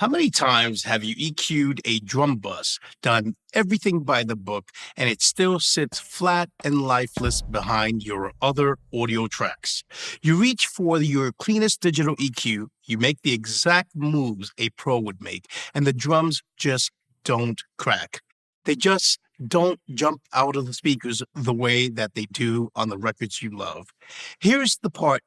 How many times have you EQ'd a drum bus, done everything by the book, and it still sits flat and lifeless behind your other audio tracks? You reach for your cleanest digital EQ, you make the exact moves a pro would make, and the drums just don't crack. They just don't jump out of the speakers the way that they do on the records you love. Here's the part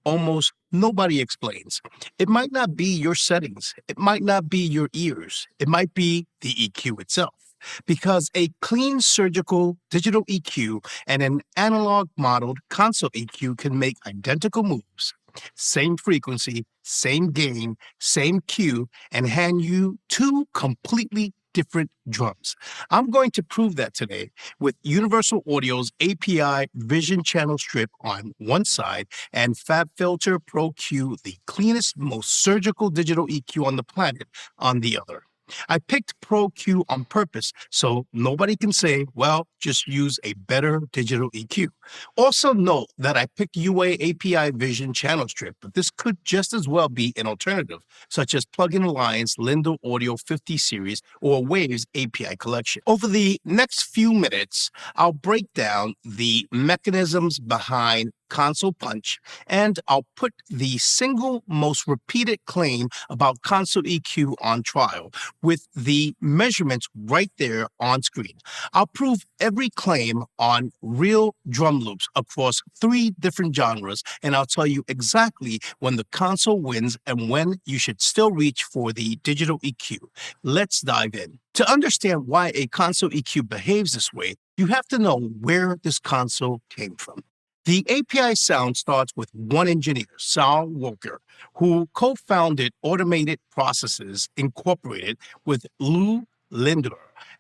almost nobody explains. It might not be your settings. It might not be your ears. It might be the EQ itself. Because a clean surgical digital EQ and an analog modeled console EQ can make identical moves, same frequency, same gain, same cue, and hand you two completely different drums. I'm going to prove that today with Universal Audio's API Vision Channel Strip on one side and FabFilter Pro-Q, the cleanest, most surgical digital EQ on the planet, on the other. I picked Pro-Q on purpose so nobody can say, well, just use a better digital EQ. Also note that I picked UA API Vision Channel Strip, but this could just as well be an alternative, such as Plugin Alliance Lindo Audio 50 series or Waves API collection. Over the next few minutes, I'll break down the mechanisms behind console punch, and I'll put the single most repeated claim about console EQ on trial with the measurements right there on screen. I'll prove every claim on real drum loops across 3 different genres, and I'll tell you exactly when the console wins and when you should still reach for the digital EQ. Let's dive in. To understand why a console EQ behaves this way, you have to know where this console came from. The API sound starts with one engineer, Sal Walker, who co-founded Automated Processes Incorporated with Lou Lindler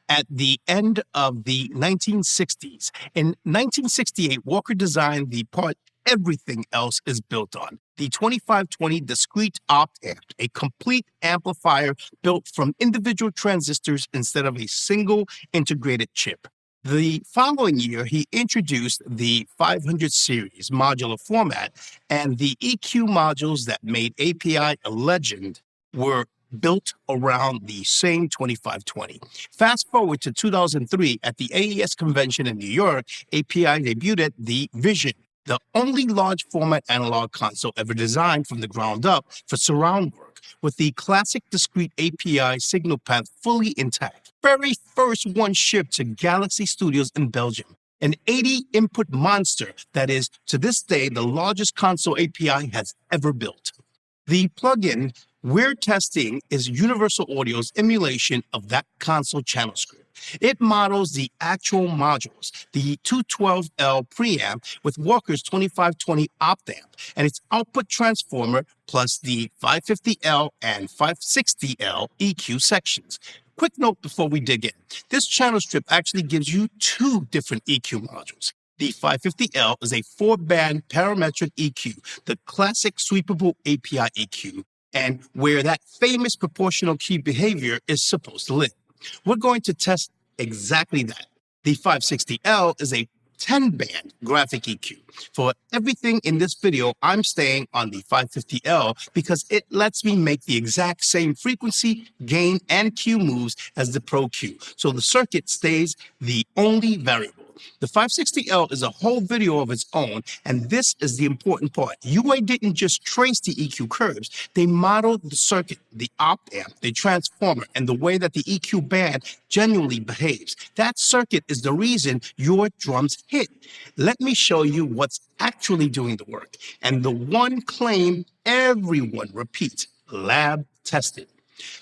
at the end of the 1960s. In 1968, Walker designed the part everything else is built on, the 2520 discrete opt amp, a complete amplifier built from individual transistors instead of a single integrated chip. The following year, he introduced the 500 series modular format, and the EQ modules that made API a legend were built around the same 2520. Fast forward to 2003, at the AES convention in New York, API debuted the Vision, the only large format analog console ever designed from the ground up for surround work, with the classic discrete API signal path fully intact. Very first one shipped to Galaxy Studios in Belgium, an 80-input monster that is, to this day, the largest console API has ever built. The plugin we're testing is Universal Audio's emulation of that console channel script. It models the actual modules, the 212L preamp with Walker's 2520 opt amp and its output transformer plus the 550L and 560L EQ sections. Quick note before we dig in. This channel strip actually gives you 2 different EQ modules. The 550L is a 4-band parametric EQ, the classic sweepable API EQ, and where that famous proportional key behavior is supposed to live. We're going to test exactly that. The 560L is a 10-band graphic EQ. For everything in this video, I'm staying on the 550L because it lets me make the exact same frequency, gain, and cue moves as the Pro-Q, so the circuit stays the only variable. The 560L is a whole video of its own, and this is the important part. UA didn't just trace the EQ curves, they modeled the circuit, the opt amp, the transformer, and the way that the EQ band genuinely behaves. That circuit is the reason your drums hit. Let me show you what's actually doing the work, and the one claim everyone repeats: lab tested.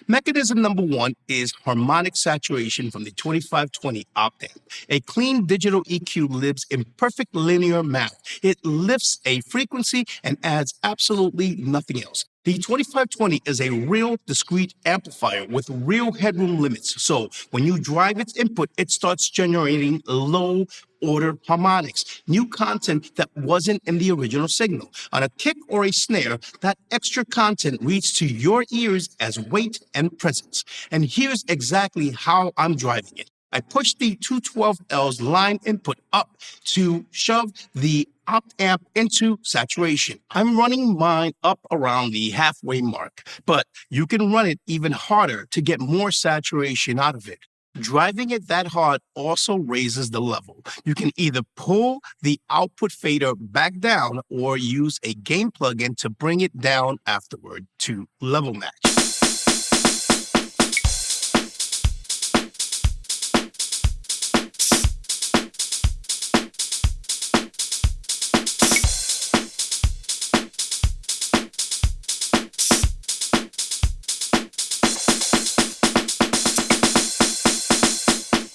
Mechanism number 1 is harmonic saturation from the 2520 opt amp. A clean digital EQ lives in perfect linear math. It lifts a frequency and adds absolutely nothing else. The 2520 is a real discrete amplifier with real headroom limits. So when you drive its input, it starts generating low order harmonics, new content that wasn't in the original signal. On a kick or a snare, that extra content reads to your ears as weight and presence. And here's exactly how I'm driving it. I push the 212L's line input up to shove the opt amp into saturation. I'm running mine up around the halfway mark, but you can run it even harder to get more saturation out of it. Driving it that hard also raises the level. You can either pull the output fader back down or use a gain plugin to bring it down afterward to level match.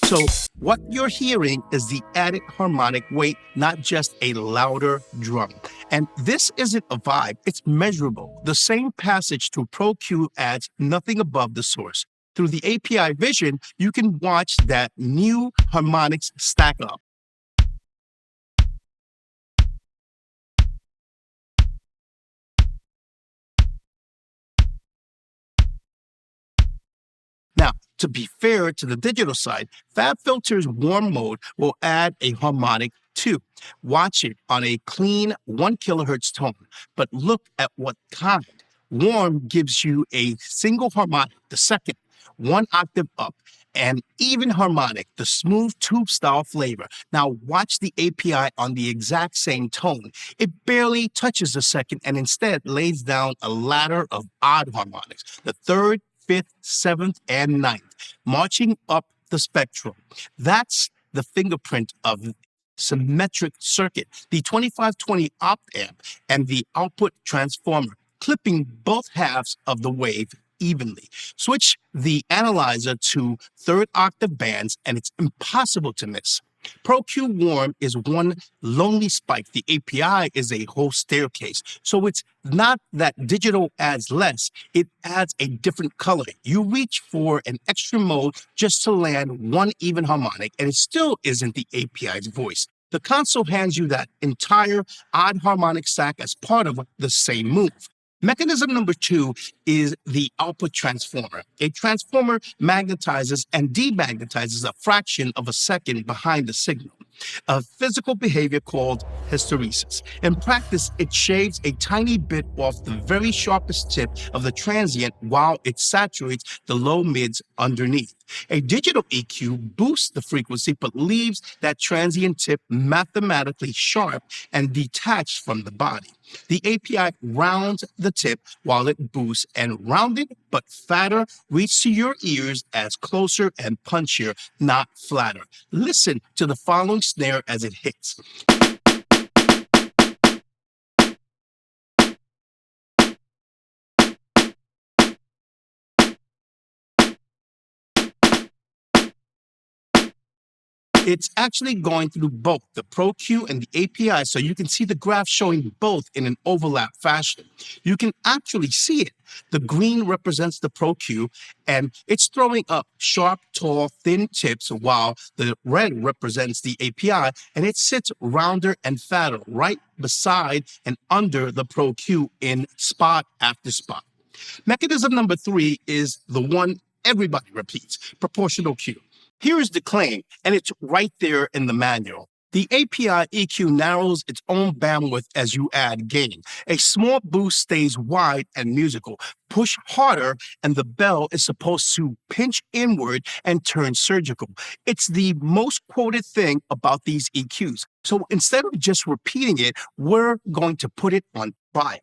So what you're hearing is the added harmonic weight, not just a louder drum. And this isn't a vibe, it's measurable. The same passage through Pro-Q adds nothing above the source. Through the API vision, you can watch that new harmonics stack up. Now, to be fair to the digital side, FabFilter's warm mode will add a harmonic too. Watch it on a clean 1 kilohertz tone, but look at what kind. Warm gives you a single harmonic, the second, 1 octave up, and even harmonic, the smooth tube style flavor. Now watch the API on the exact same tone. It barely touches the second and instead lays down a ladder of odd harmonics, the third, fifth, seventh, and ninth, marching up the spectrum. That's the fingerprint of symmetric circuit, the 2520 opt amp, and the output transformer, clipping both halves of the wave evenly. Switch the analyzer to third octave bands, and it's impossible to miss. Pro-Q Warm is one lonely spike. The API is a whole staircase. So it's not that digital adds less, it adds a different color. You reach for an extra mode just to land one even harmonic, and it still isn't the API's voice. The console hands you that entire odd harmonic stack as part of the same move. Mechanism number 2 is the output transformer. A transformer magnetizes and demagnetizes a fraction of a second behind the signal, a physical behavior called hysteresis. In practice, it shaves a tiny bit off the very sharpest tip of the transient while it saturates the low mids underneath. A digital EQ boosts the frequency but leaves that transient tip mathematically sharp and detached from the body. The API rounds the tip while it boosts, and rounded but fatter reach to your ears as closer and punchier, not flatter. Listen to the following snare as it hits. It's actually going through both the Pro-Q and the API, so you can see the graph showing both in an overlap fashion. You can actually see it. The green represents the Pro-Q, and it's throwing up sharp, tall, thin tips, while the red represents the API, and it sits rounder and fatter right beside and under the Pro-Q in spot after spot. Mechanism number 3 is the one everybody repeats, proportional Q. Here is the claim, and it's right there in the manual. The API EQ narrows its own bandwidth as you add gain. A small boost stays wide and musical. Push harder, and the bell is supposed to pinch inward and turn surgical. It's the most quoted thing about these EQs. So instead of just repeating it, we're going to put it on trial.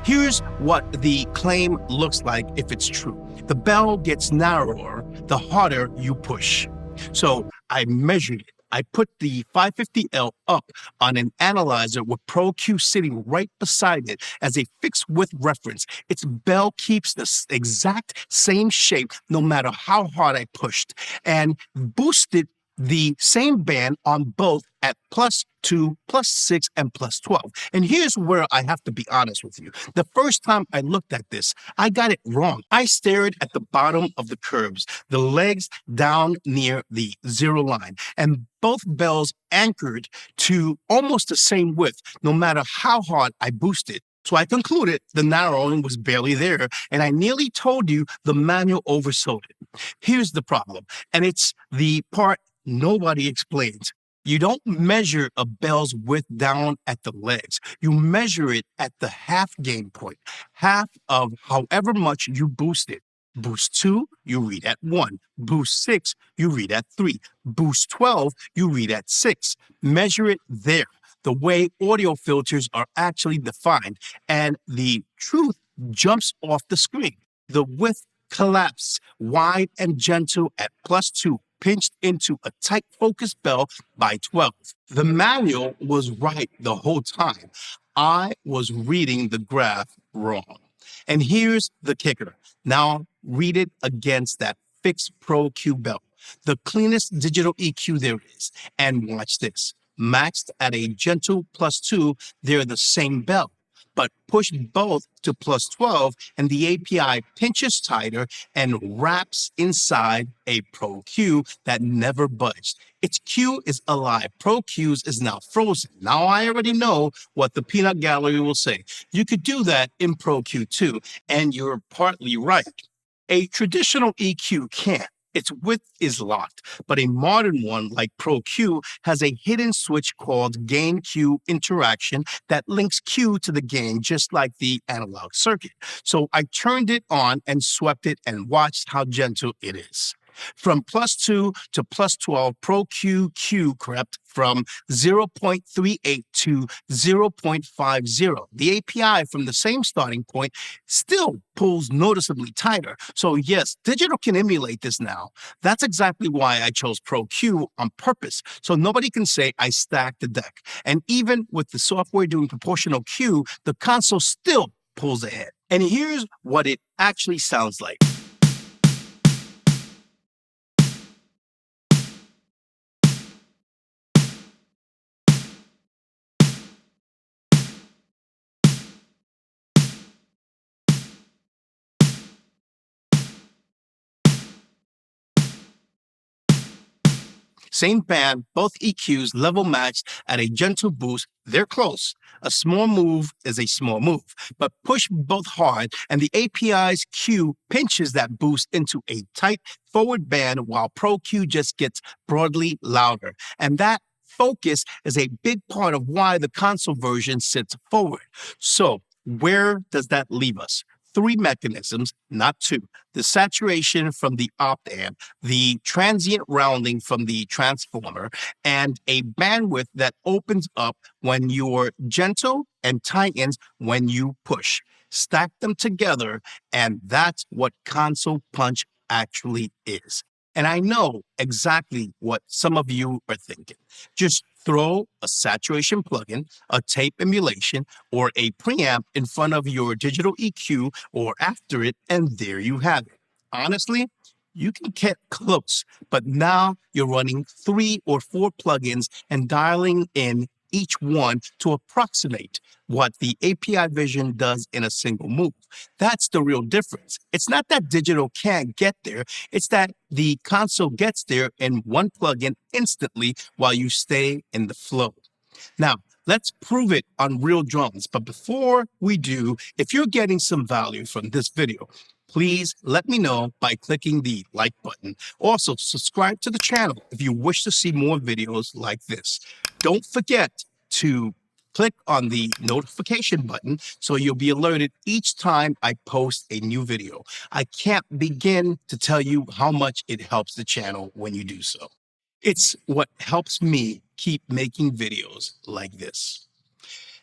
Here's what the claim looks like if it's true. The bell gets narrower the harder you push. So I measured it. I put the 550L up on an analyzer with Pro-Q sitting right beside it as a fixed width reference. Its bell keeps the exact same shape no matter how hard I pushed, and boosted the same band on both at +2, +6, and +12. And here's where I have to be honest with you. The first time I looked at this, I got it wrong. I stared at the bottom of the curves, the legs down near the zero line, and both bells anchored to almost the same width, no matter how hard I boosted. So I concluded the narrowing was barely there, and I nearly told you the manual oversold it. Here's the problem, and it's the part nobody explains. You don't measure a bell's width down at the legs. You measure it at the half gain point, half of however much you boost it. Boost 2, you read at 1. Boost 6, you read at 3. Boost 12, you read at 6. Measure it there, the way audio filters are actually defined, and the truth jumps off the screen. The width collapsed, wide and gentle at +2, pinched into a tight focus bell by 12. The manual was right the whole time. I was reading the graph wrong. And here's the kicker. Now read it against that fixed Pro-Q bell, the cleanest digital EQ there is. And watch this. Maxed at a gentle +2, they're the same bell. But push both to +12 and the API pinches tighter and wraps inside a Pro-Q that never budged. Its Q is alive. Pro-Q's is now frozen. Now I already know what the peanut gallery will say. You could do that in Pro-Q too, and you're partly right. A traditional EQ can't. Its width is locked, but a modern one like Pro-Q has a hidden switch called Gain Q interaction that links Q to the gain, just like the analog circuit. So I turned it on and swept it and watched how gentle it is. From +2 to +12, Pro-Q crept from 0.38 to 0.50. The API from the same starting point still pulls noticeably tighter. So yes, digital can emulate this now. That's exactly why I chose Pro-Q on purpose, so nobody can say I stacked the deck. And even with the software doing proportional Q, the console still pulls ahead. And here's what it actually sounds like. Same band, both EQs level matched at a gentle boost. They're close. A small move is a small move, but push both hard, and the API's Q pinches that boost into a tight forward band while Pro-Q just gets broadly louder. And that focus is a big part of why the console version sits forward. So, where does that leave us? Three mechanisms, not two. The saturation from the op-amp, the transient rounding from the transformer, and a bandwidth that opens up when you're gentle and tightens when you push. Stack them together, and that's what console punch actually is. And I know exactly what some of you are thinking. Just throw a saturation plugin, a tape emulation, or a preamp in front of your digital EQ or after it, and there you have it. Honestly, you can get close, but now you're running 3 or 4 plugins and dialing in each one to approximate what the API vision does in a single move. That's the real difference. It's not that digital can't get there, it's that the console gets there in one plugin instantly while you stay in the flow. Now, let's prove it on real drums. But before we do, if you're getting some value from this video, please let me know by clicking the like button. Also, subscribe to the channel if you wish to see more videos like this. Don't forget to click on the notification button so you'll be alerted each time I post a new video. I can't begin to tell you how much it helps the channel when you do so. It's what helps me keep making videos like this.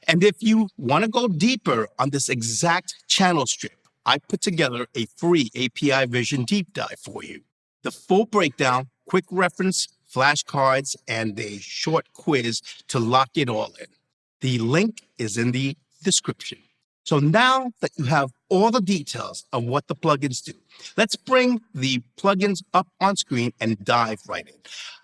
And if you want to go deeper on this exact channel strip, I put together a free API Vision deep dive for you. The full breakdown, quick reference, flashcards, and a short quiz to lock it all in. The link is in the description. So now that you have all the details of what the plugins do, let's bring the plugins up on screen and dive right in.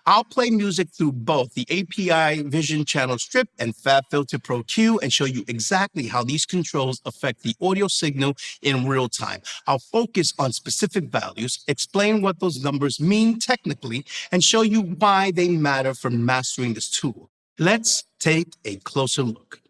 I'll play music through both the API Vision channel strip and FabFilter Pro-Q and show you exactly how these controls affect the audio signal in real time. I'll focus on specific values, explain what those numbers mean technically, and show you why they matter for mastering this tool. Let's take a closer look.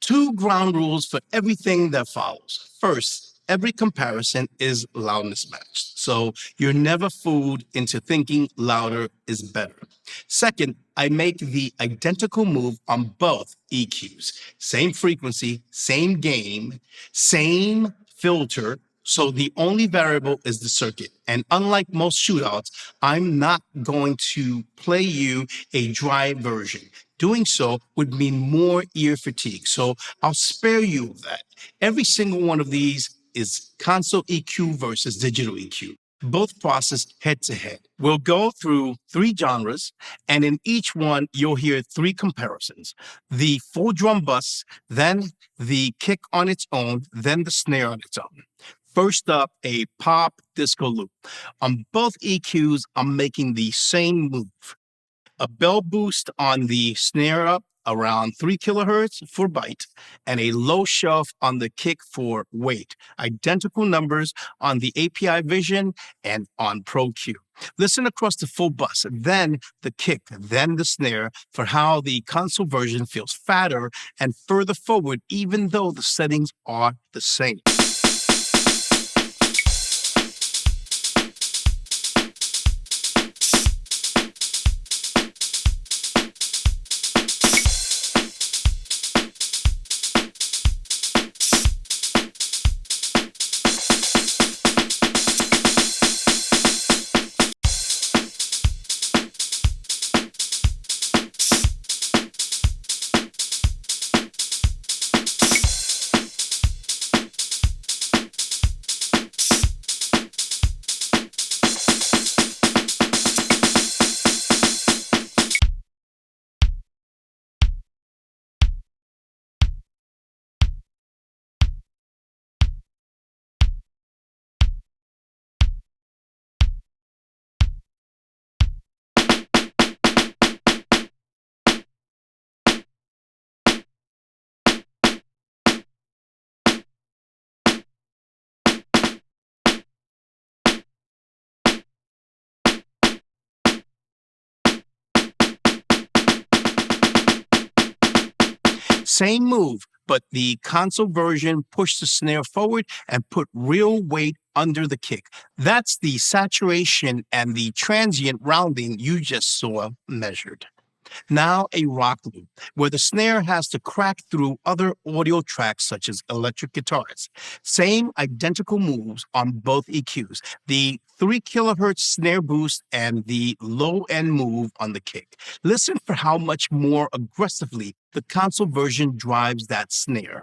2 ground rules for everything that follows. First, every comparison is loudness matched. So you're never fooled into thinking louder is better. Second, I make the identical move on both EQs. Same frequency, same gain, same filter. So the only variable is the circuit. And unlike most shootouts, I'm not going to play you a dry version. Doing so would mean more ear fatigue. So I'll spare you of that. Every single one of these is console EQ versus digital EQ. Both processed head to head. We'll go through three genres, and in each one, you'll hear three comparisons: the full drum bus, then the kick on its own, then the snare on its own. First up, a pop disco loop. On both EQs, I'm making the same move. A bell boost on the snare up around 3 kilohertz for bite, and a low shelf on the kick for weight. Identical numbers on the API Vision and on Pro-Q. Listen across the full bus, then the kick, then the snare for how the console version feels fatter and further forward, even though the settings are the same. Same move, but the console version pushed the snare forward and put real weight under the kick. That's the saturation and the transient rounding you just saw measured. Now a rock loop, where the snare has to crack through other audio tracks such as electric guitars. Same identical moves on both EQs, the 3 kilohertz snare boost and the low end move on the kick. Listen for how much more aggressively the console version drives that snare.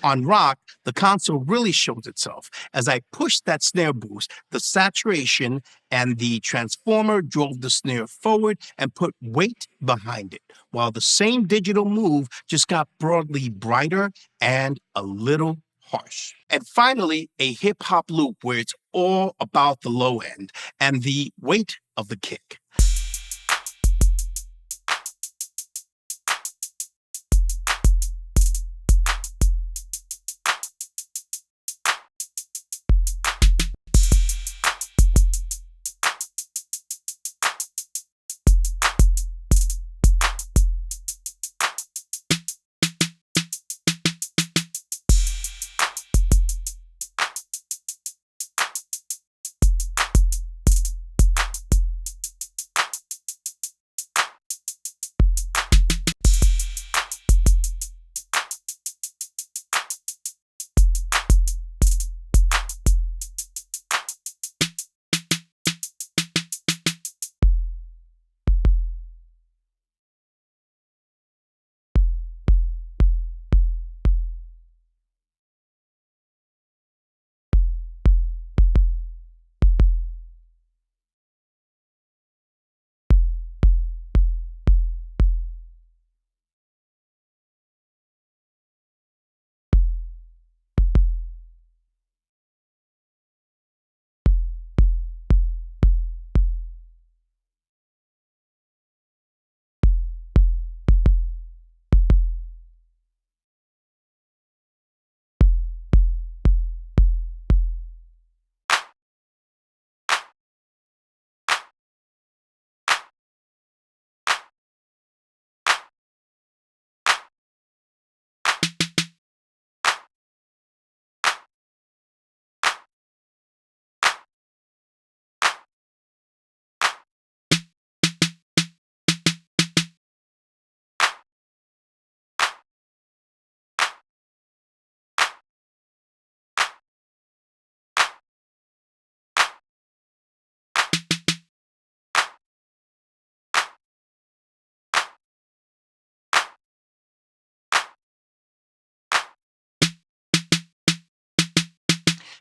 On rock, the console really shows itself. As I pushed that snare boost, the saturation and the transformer drove the snare forward and put weight behind it, while the same digital move just got broadly brighter and a little harsh. And finally, a hip hop loop where it's all about the low end and the weight of the kick.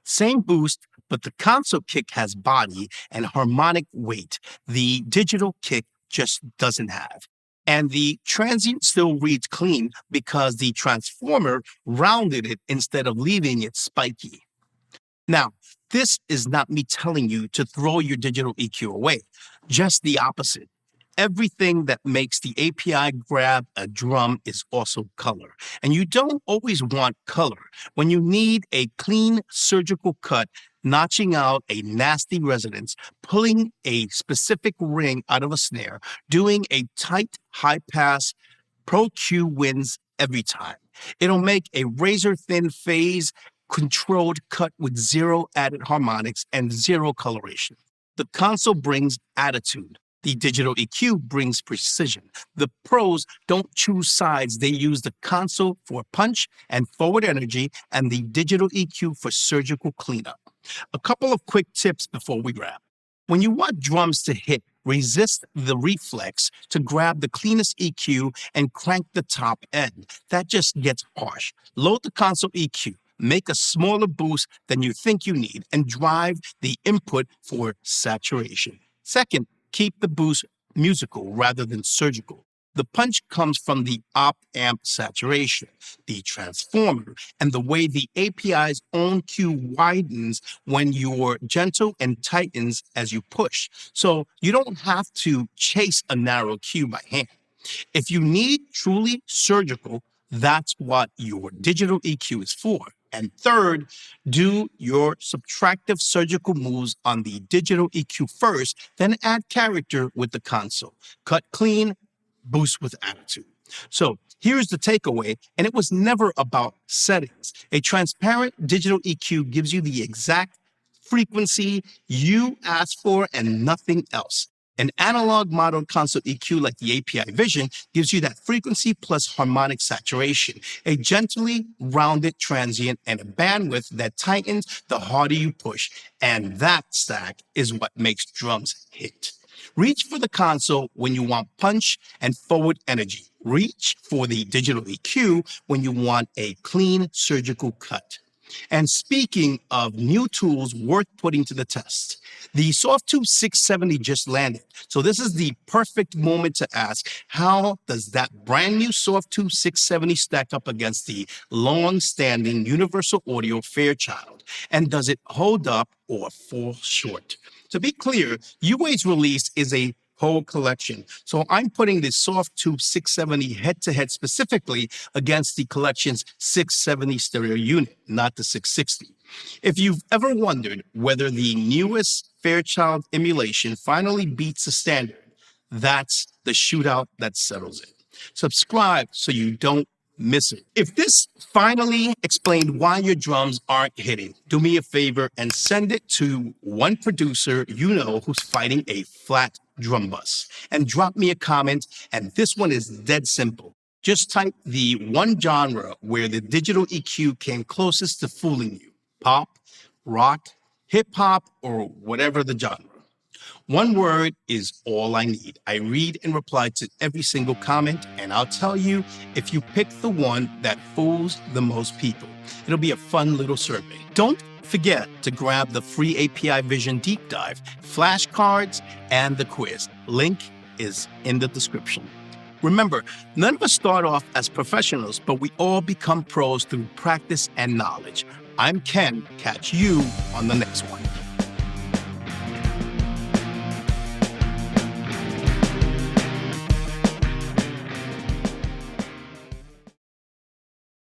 Same boost, but the console kick has body and harmonic weight. The digital kick just doesn't have. And the transient still reads clean because the transformer rounded it instead of leaving it spiky. Now, this is not me telling you to throw your digital EQ away, just the opposite. Everything that makes the API grab a drum is also color. And you don't always want color when you need a clean surgical cut, notching out a nasty resonance, pulling a specific ring out of a snare, doing a tight high pass. Pro-Q wins every time. It'll make a razor-thin phase controlled cut with zero added harmonics and zero coloration. The console brings attitude. The digital EQ brings precision. The pros don't choose sides. They use the console for punch and forward energy and the digital EQ for surgical cleanup. A couple of quick tips before we wrap. When you want drums to hit, resist the reflex to grab the cleanest EQ and crank the top end. That just gets harsh. Load the console EQ. Make a smaller boost than you think you need and drive the input for saturation. Second, keep the boost musical rather than surgical. The punch comes from the op-amp saturation, the transformer, and the way the API's own Q widens when you're gentle and tightens as you push. So you don't have to chase a narrow Q by hand. If you need truly surgical, that's what your digital EQ is for. And third, do your subtractive surgical moves on the digital EQ first, then add character with the console. Cut clean, boost with attitude. So here's the takeaway, and it was never about settings. A transparent digital EQ gives you the exact frequency you asked for and nothing else. An analog model console EQ like the API Vision gives you that frequency plus harmonic saturation, a gently rounded transient, and a bandwidth that tightens the harder you push. And that stack is what makes drums hit. Reach for the console when you want punch and forward energy. Reach for the digital EQ when you want a clean surgical cut. And speaking of new tools worth putting to the test, the Softtube 670 just landed. So this is the perfect moment to ask, how does that brand new Softtube 670 stack up against the long-standing Universal Audio Fairchild? And does it hold up or fall short? To be clear, UA's release is a whole collection. So I'm putting the Softtube 670 head-to-head specifically against the collection's 670 stereo unit, not the 660. If you've ever wondered whether the newest Fairchild emulation finally beats the standard, that's the shootout that settles it. Subscribe so you don't miss it. If this finally explained why your drums aren't hitting, do me a favor and send it to one producer you know who's fighting a flat drum bus. And drop me a comment, and this one is dead simple. Just type the one genre where the digital EQ came closest to fooling you. Pop, rock, hip-hop, or whatever the genre. One word is all I need. I read and reply to every single comment, and I'll tell you if you pick the one that fools the most people. It'll be a fun little survey. Don't forget to grab the free API Vision Deep Dive, flashcards, and the quiz. Link is in the description. Remember, none of us start off as professionals, but we all become pros through practice and knowledge. I'm Ken. Catch you on the next one.